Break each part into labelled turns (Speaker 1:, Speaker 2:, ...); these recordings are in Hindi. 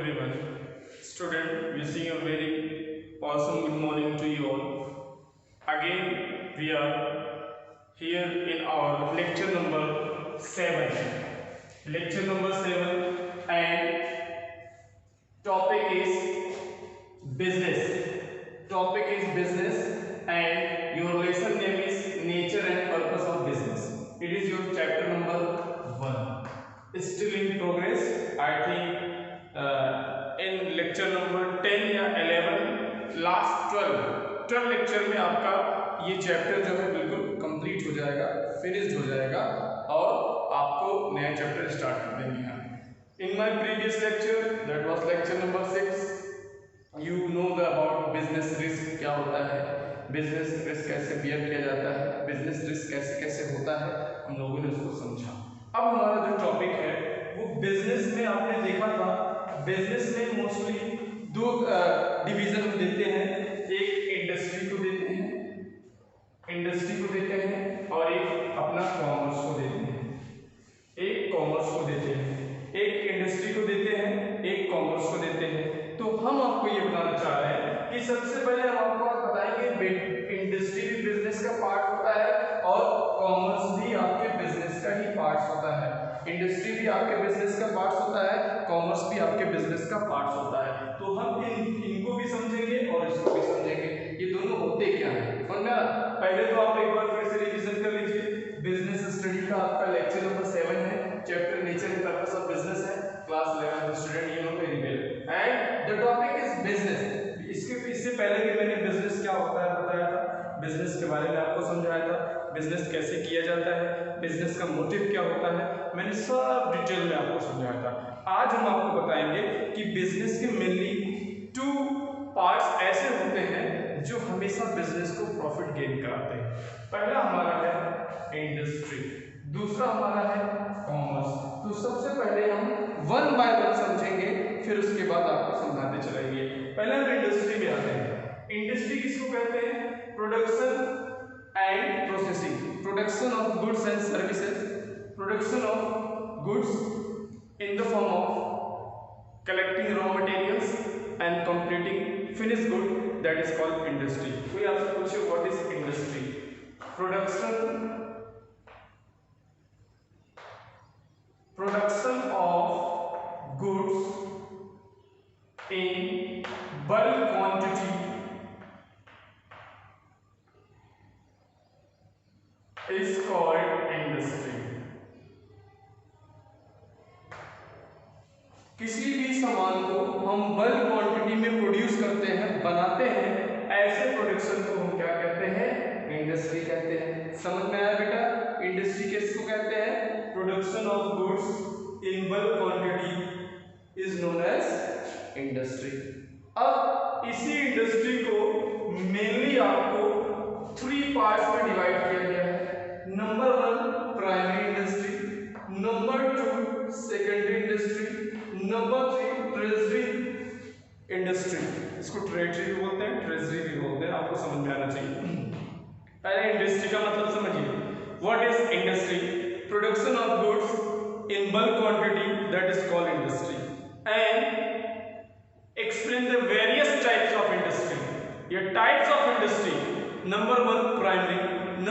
Speaker 1: everyone. Student, wishing a very awesome good morning to you all. Again, we are here in our lecture number 7. Lecture number 7, and topic is business. Topic is business, and your lesson name is nature and purpose of business. It is your chapter number 1. Still in progress. I think in lecture number 10 या 11 लास्ट 12 लेक्चर में आपका ये चैप्टर जो है बिल्कुल कंप्लीट हो जाएगा, फिनिश्ड हो जाएगा और आपको नया चैप्टर स्टार्ट कर देंगे हम. In my previous lecture, that was lecture number 6, you know the about business risk क्या होता है, बिजनेस रिस्क कैसे बियर किया जाता है, बिजनेस रिस्क कैसे कैसे होता है, हम लोगों ने उसको समझा. अब हमारा जो टॉपिक है वो बिजनेस में आपने देखा था, बिजनेस में मोस्टली दो डिवीजन हम देते हैं. एक इंडस्ट्री को देते हैं और एक अपना कॉमर्स को देते हैं. एक कॉमर्स को देते हैं, एक इंडस्ट्री को देते हैं, एक कॉमर्स को देते हैं. तो हम आपको ये बताना चाह रहे हैं कि सबसे पहले हम आपको बताएंगे इंडस्ट्री भी बिजनेस का पार्ट होता है और कॉमर्स भी आपके बिजनेस का ही पार्ट होता है. इंडस्ट्री भी आपके बिजनेस का पार्ट होता है, कॉमर्स भी आपके बिजनेस का पार्ट होता है. तो हम इनको भी समझेंगे और इसको भी समझेंगे, ये दोनों होते क्या हैं. पहले तो आप एक बार फिर से रिवीजन कर लीजिए. बिजनेस स्टडी का आपका लेक्चर नंबर 7 है, chapter nature and purpose of business है, class 11 student you know very well. And the topic is business. इससे पहले भी मैंने बिजनेस क्या होता है बताया था, बिजनेस के बारे में आपको समझाया था, बिजनेस कैसे किया जाता है, बिजनेस का मोटिव क्या होता है, मैंने सब डिटेल में आपको समझाया था. आज हम आपको बताएंगे कि बिजनेस के मेनली 2 पार्ट्स ऐसे होते हैं जो हमेशा बिजनेस को प्रॉफिट गेन कराते हैं. पहला हमारा है इंडस्ट्री, दूसरा हमारा है कॉमर्स. तो सबसे पहले हम 1 बाय 1 समझेंगे, फिर उसके बाद आपको समझाते चलेंगे. पहले हम इंडस्ट्री में आते हैं. इंडस्ट्री किसको कहते हैं? Production and processing. Production of goods and services, production of goods in the form of collecting raw materials and completing finished good, that is called industry. कोई आपसे पूछे what is industry? Production of goods in bulk quantity is called industry. किसी भी सामान को हम बल्क क्वांटिटी में प्रोड्यूस करते हैं, बनाते हैं, ऐसे प्रोडक्शन को हम क्या कहते हैं? इंडस्ट्री कहते हैं. समझ में आया बेटा? इंडस्ट्री किसको कहते हैं? Production of goods in bulk quantity is known as industry. अब इसी इंडस्ट्री को मेनली आपको 3 पार्ट्स में डिवाइड किया गया है. Number 1 primary industry, number 2 secondary industry, number 3 treasury industry. इसको ट्रेजरी भी बोलते हैं, ट्रेजरी भी बोलते हैं, आपको समझ में आना चाहिए. पहले इंडस्ट्री का मतलब समझिए. What is industry? Production of goods in bulk quantity, that is called industry. And explain the various types of industry. ये types of industry, number 1 primary,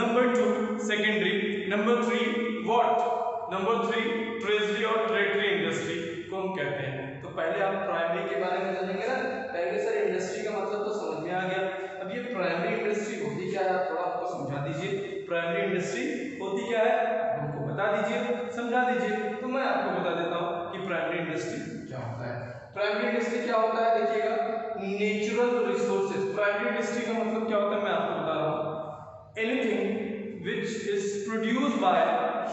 Speaker 1: number 2 secondary, number 3 what? Number 3 tertiary और ट्रेजरी इंडस्ट्री को हम कहते हैं. तो पहले आप प्राइमरी के बारे में जानेंगे ना. पहले सर इंडस्ट्री का मतलब तो समझ में आ गया. अब ये प्राइमरी इंडस्ट्री होती क्या है, थोड़ा आपको समझा दीजिए. प्राइमरी इंडस्ट्री होती क्या है, हमको बता दीजिए, समझा दीजिए. तो मैं आपको बता देता हूँ कि प्राइमरी इंडस्ट्री क्या होता है. प्राइमरी इंडस्ट्री क्या होता है, देखिएगा. Natural resources. प्राइमरी इंडस्ट्री का मतलब क्या होता है मैं आपको बता रहा हूँ. Anything which is produced by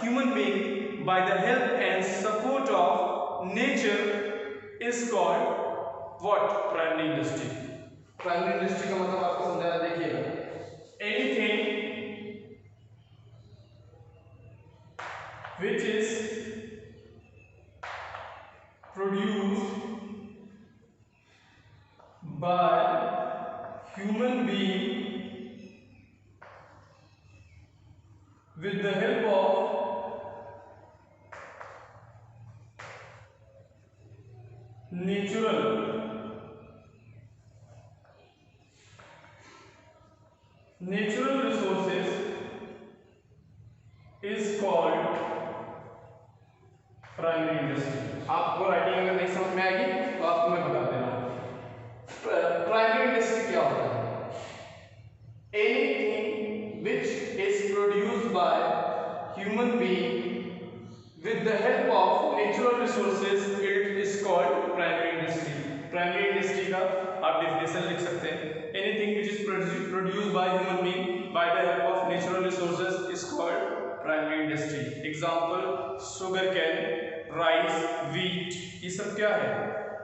Speaker 1: human being by the help and support of nature is called what? Primary industry. Primary industry का मतलब आपको समझाया. देखिएगा, anything which is produced by human being with the help of natural resources is called primary industry. आपको राइटिंग अगर नहीं समझ में आएगी तो आपको मैं बता दे रहा हूं प्राइमरी इंडस्ट्री क्या होता है। Anything which is produced by human being with the help of natural resources, it is called primary industry। primary industry का आप definition लिख सकते हैं, anything which is produced by human being by the help of natural resources is called primary industry। example sugar cane, rice, wheat, ये सब क्या है?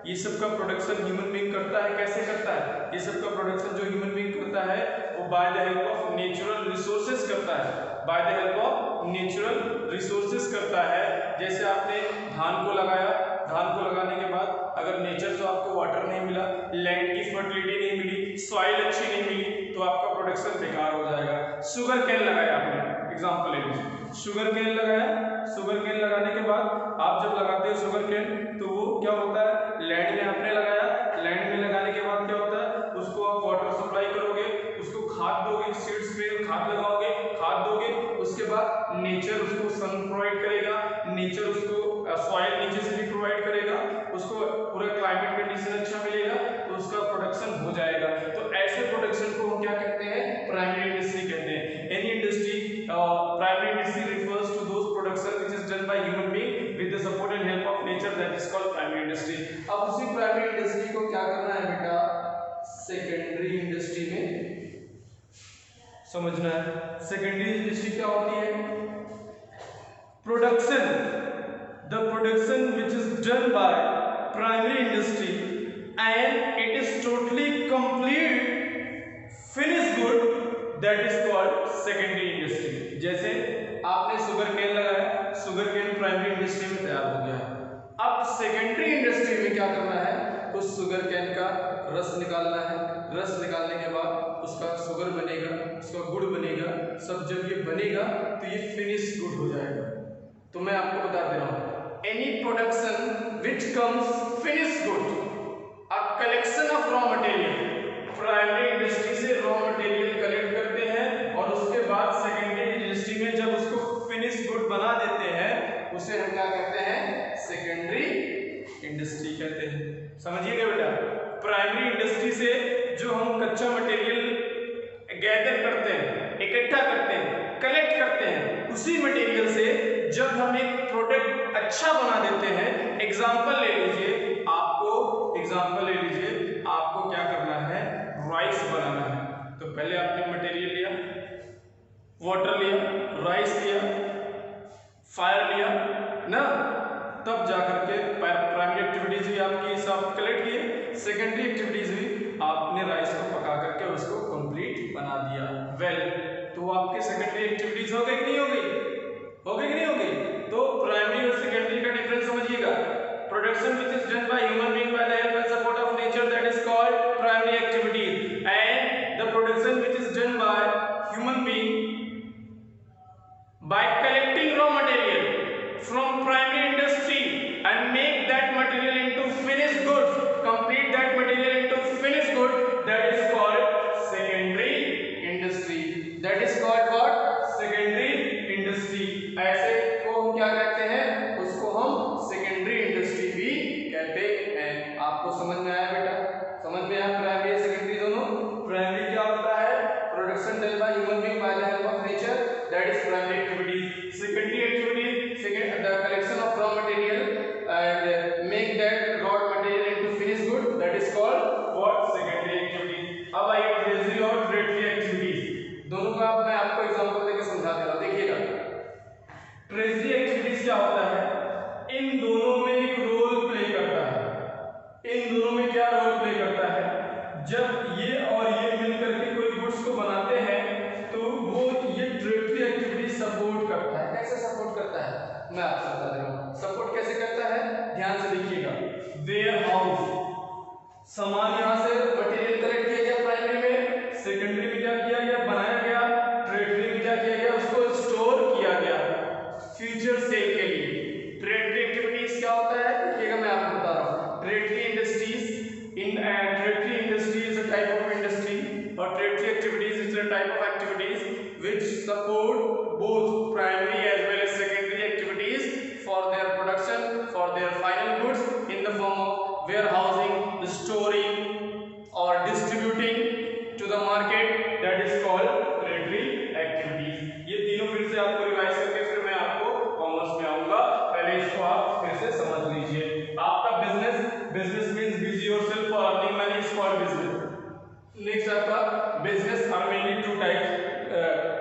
Speaker 1: ये सब का प्रोडक्शन ह्यूमन बीइंग करता है। कैसे करता है? ये सब का प्रोडक्शन जो ह्यूमन बीइंग करता है वो by the help of natural resources करता है, by the help of natural resources करता है। जैसे आपने धान को लगाया, धान को लगाने के बाद अगर नेचर से आपको वाटर नहीं मिला, लैंड की फर्टिलिटी नहीं मिली, सॉइल अच्छी नहीं मिली, तो आपका प्रोडक्शन बेकार हो जाएगा। शुगर केन लगाया आपने, एग्जांपल ले लीजिए, शुगर केन लगाया, शुगर केन लगाने के बाद आप जब लगाते हो शुगर केन तो वो क्या होता है, लैंड में आपने लगाया, लैंड में लगाने के बाद क्या होता है, उसको आप वाटर सप्लाई करोगे, उसको खाद दोगे, सीड्स पे खाद लगाओगे, खाद दोगे, उसके बाद नेचर उसको सन प्रोवाइड करेगा, नेचर उसको सॉइल नीचे से भी प्रोवाइड करेगा, उसको पूरा क्लाइमेट कंडीशन अच्छा मिलेगा, तो उसका प्रोडक्शन हो जाएगा। तो ऐसे प्रोडक्शन को हम क्या कहते हैं? प्राइमरी इंडस्ट्री कहते हैं। Any industry, primary industry refers to those production which is done by human being with the support and help of nature, that is called primary industry। अब उसी प्राइमरी इंडस्ट्री को क्या करना है बेटा? सेकेंडरी इंडस्ट्री में समझना है। सेकेंडरी इंडस्ट्री क्या होती है? Production, the production which is done by primary industry and it is totally complete finished good, that is called secondary industry। जैसे आपने शुगर केन लगाया, शुगर केन प्राइमरी इंडस्ट्री में तैयार हो गया है। अब सेकेंडरी इंडस्ट्री में क्या करना है? उस शुगर केन का रस निकालना है, रस निकालने के बाद उसका शुगर बनेगा, उसका गुड़ बनेगा, सब जब ये बनेगा तो ये फिनिश गुड हो जाएगा। तो मैं आपको बता दे रहा हूं, any production which comes finished good, a collection of raw material, primary industry से रॉ मटेरियल कलेक्ट करते हैं और उसके बाद सेकेंडरी इंडस्ट्री में जब उसको फिनिश गुड बना देते हैं, उसे हम क्या कहते हैं? सेकेंडरी इंडस्ट्री कहते हैं। समझिएगा बेटा, प्राइमरी इंडस्ट्री से जो हम कच्चा मटेरियल गैदर करते हैं, इकट्ठा करते हैं, कलेक्ट करते हैं, उसी मटेरियल से जब हम एक प्रोडक्ट अच्छा बना देते हैं, एग्जांपल ले लीजिए, आपको क्या करना है? राइस बनाना है। तो पहले आपने मटेरियल लिया, वाटर लिया, राइस लिया, फायर लिया ना, तब जाकर के प्राइमरी एक्टिविटीज भी आपकी सब कलेक्ट किए, सेकेंडरी एक्टिविटीज भी आपने राइस को पका करके उसको कंप्लीट बना दिया। वेल, तो आपके सेकेंडरी एक्टिविटीज हो गई कि नहीं हो गई? हो गई कि नहीं हो गई? तो प्राइमरी और सेकेंडरी का डिफरेंस समझिएगा। Production which is done by human being by the help and support of nature, that is called primary activities, and the production which is done by human being bye collecting raw material from primary industry and make that material into finished goods, complete that material into finished good, that is called secondary industry, that is called what? Secondary industry। ऐसे को हम क्या कहते हैं? उसको हम secondary industry भी कहते हैं। आपको समझ में आया बेटा? समझ में आया प्राइमरी सेकेंडरी दोनों? प्राइमरी क्या होता है? Production done by human being by the help of nature, that is primary activity। secondary activity, the collection of raw material and make that raw material into finished good, that is called what? Secondary activity। अब आइए ट्रेजरी और ट्रेडरी एक्टिविटीज, दोनों का मैं आपको एग्जांपल देके समझा दे रहा हूं। देखिएगा, ट्रेजरी एक्टिविटीज क्या होता है? इन दोनों में एक रोल प्ले करता है। इन दोनों में क्या रोल प्ले करता है? जब ये और ये मिलकर के कोई गुड्स को बनाते हैं तो वो ये ट्रेडरी एक्टिविटी सपोर्ट करता है। कैसे सपोर्ट करता है? मैं आपको बता दे रहा हूं। सपोर्ट कैसे करता है? ध्यान से देखिएगा। वेयर हाउस, सामान यहां से मटेरियल कलेक्ट किया गया प्राइमरी में, सेकेंडरी में क्या किया गया? बनाया गया, ट्रेडरी में क्या किया गया? उसको स्टोर किया गया फ्यूचर सेल के लिए। ट्रेडरी एक्टिविटीज क्या होता है? देखिएगा, मैं आपको बता रहा हूं। ट्रेडरी warehousing, storing or distributing to the market, that is called predatory activities. ये तीनों फिर से आपको रिवाइज करके फिर मैं आपको कॉमर्स में आऊंगा, पहले इसको आप फिर से समझ लीजिए। आपका business means busy yourself for earning money is called business. Next आपका business are mainly two type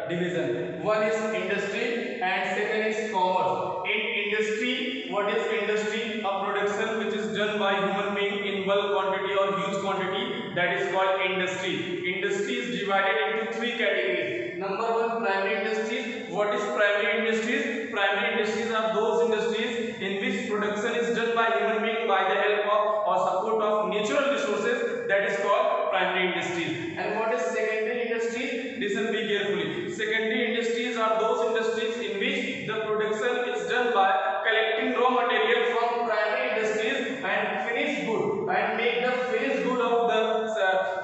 Speaker 1: division, one is industry and second is commerce. In industry, what is industry? A production which is done by human being in bulk quantity और huge quantity, that is called industry. Industry is divided into three categories. Number one, primary industries. What is primary industries? Primary industries are those industries in which production is done by human being by the help of or support of natural resources, that is called primary industries. And what is secondary industries? Listen be carefully. Secondary industries are those industries in which the production is done by collecting raw material from primary industries and finished good and make the finished good of the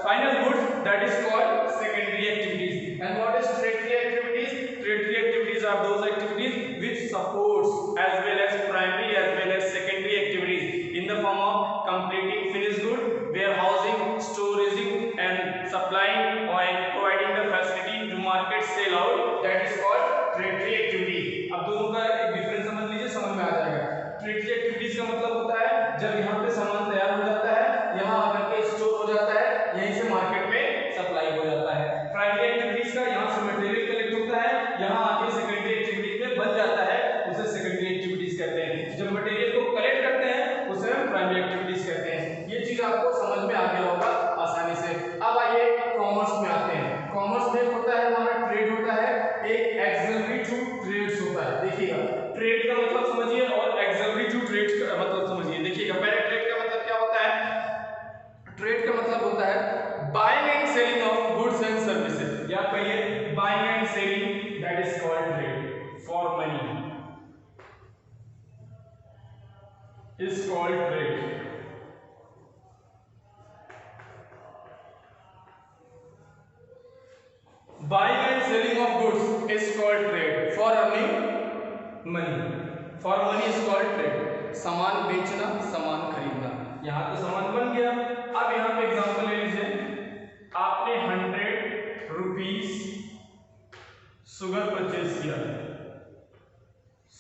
Speaker 1: final goods, that is called secondary activities. And what is tertiary activities? Tertiary activities are those activities which supports as well as primary as well as secondary activities in the form of completing finished good, warehousing, storing and supplying or providing the facility to market sell out, that is called tertiary activities. अब दोनों का एक डिफरेंस समझ लीजिए, समझ में आ जाएगा। tertiary activities का मतलब होता है जब यहाँ पे सामान तैयार हो जाता है, यहाँ आकर के स्टोर हो जाता है, यहीं से मार्केट में सप्लाई हो जाता है। प्राइमरी एक्टिविटीज का यहाँ से मटेरियल कलेक्ट होता है, यहाँ आके सेकेंडरी एक्टिविटीज में बन जाता है, उसे सेकेंडरी एक्टिविटीज कहते हैं। जब मटेरियल को कलेक्ट करते हैं उसे हम प्राइमरी एक्टिविटीज कहते हैं। ये चीज आपको समझ में आ गया होगा आसानी से। अब आइए कॉमर्स में आते हैं। कॉमर्स में होता है हमारा ट्रेड होता है, एक एक्सिलरी टू ट्रेड्स होता है। देखिएगा ट्रेड का मतलब समझिए और एक्सिलरी टू ट्रेड्स का मतलब समझिए। देखिएगा पहले ट्रेड का मतलब क्या होता है? ट्रेड का मतलब होता है buying and selling of goods and services, या कहिए buying and selling, that is called trade. For money is called trade. Buying and selling of goods is called trade. For earning money, for money is called trade. सामान बेचना, सामान खरीदना। यहाँ तो सामान बन गया। अब यहाँ पे एग्जांपल ले लीजिए, आपने 100 रुपीज शुगर परचेज किया,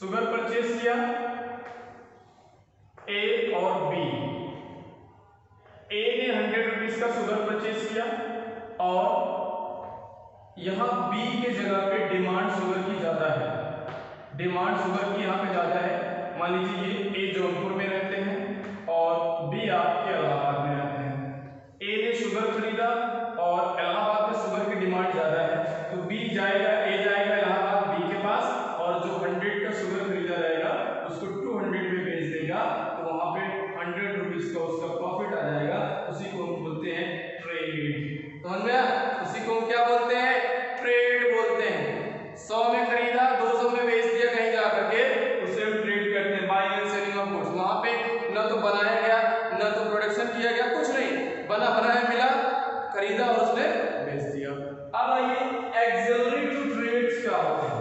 Speaker 1: शुगर परचेज किया ए और बी। ए ने 100 रुपीज का शुगर परचेज किया और यहाँ बी के जगह पे डिमांड शुगर की ज्यादा है, डिमांड शुगर की यहाँ पे ज्यादा है। मान लीजिए ये ए जौनपुर में रहते हैं और बी आपके इलाहाबाद में रहते हैं। ए ने शुगर खरीदा और इलाहाबाद में शुगर की डिमांड ज्यादा है, तो बी जाएगा, ए जाएगा इलाहाबाद बी के पास और जो 100 का शुगर खरीदा रहेगा उसको 200 में बेच देगा, तो वहां पे 100 रुपीज का उसका प्रॉफिट आ जाएगा। उसी को हम बोलते हैं ट्रेड। समझ में आया? उसी को क्या बोलते हैं? ट्रेड बोलते हैं। 100 में खरीदा 200 में बेच दिया कहीं जा करके, उसे हम ट्रेड करते हैं, buying and selling of goods. वहां पे न तो बनाया गया न तो प्रोडक्शन किया गया, कुछ नहीं, बना बनाया मिला, खरीदा और उसने बेच दिया। अब आइए एक्सिलरी टू ट्रेड्स क्या होते हैं?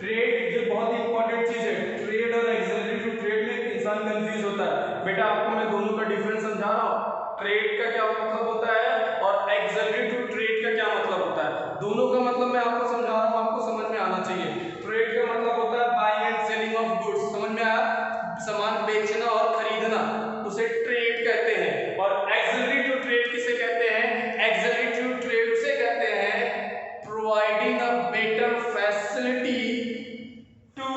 Speaker 1: ट्रेड ये बहुत इंपॉर्टेंट चीज है। ट्रेड और एक्सिलरी टू ट्रेड में इंसान कंफ्यूज होता है। बेटा आपको मैं दोनों का डिफरेंस समझा रहा हूँ, ट्रेड का क्या मतलब होता है और एक्सिलरी टू ट्रेड का क्या मतलब होता है। दोनों का मतलब मैं आपको समझा रहा हूँ, आपको समझ में आना चाहिए। ट्रेड का मतलब होता है buying and selling of goods, समझ में आया? सामान बेचना और खरीदना, उसे ट्रेड कहते हैं। और एक्सिलरी टू ट्रेड किसे कहते हैं? एक्सिलरी टू ट्रेड उसे कहते हैं providing a better facility to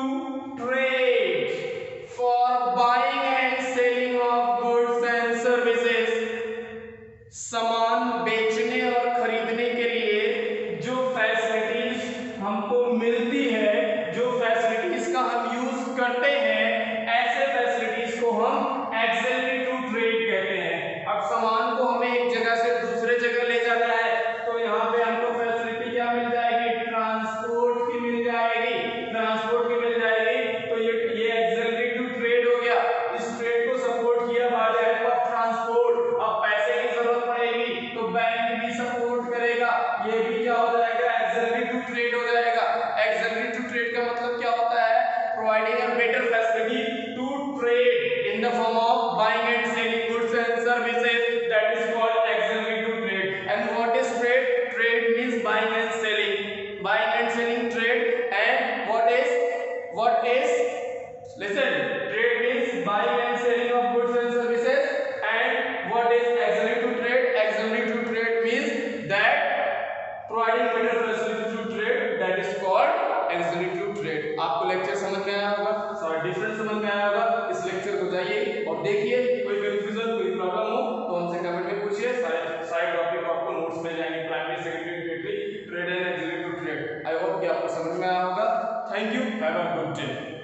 Speaker 1: trade for buying and selling of goods and services. सामान बेचने और खरीदने के लिए जो फैसिलिटीज हमको मिलती है, जो फैसिलिटीज का हम यूज करते हैं, ऐसे फैसिलिटीज को हम एक्सिलरी टू ट्रेड कहते हैं। अब सामान को हमें एक जगह से दूसरे जगह ले जाना है तो यहाँ पे हमको फैसिलिटी क्या मिल जाएगी? ट्रांसपोर्ट की मिल जाएगी, ट्रांसपोर्ट की मिल जाएगी। तो ये एक्सिलरी टू ट्रेड हो गया। इस ट्रेड को सपोर्ट किया by the help of transport. अब पैसे की जरूरत पड़ेगी तो बैंक भी सपोर्ट करेगा, ये भी क्या हो जाएगा? एक्सिलरी टू ट्रेड हो जाएगा। एक्सिलरी टू ट्रेड का मतलब क्या होता है? Providing a better facility to trade in the form of buying and selling bye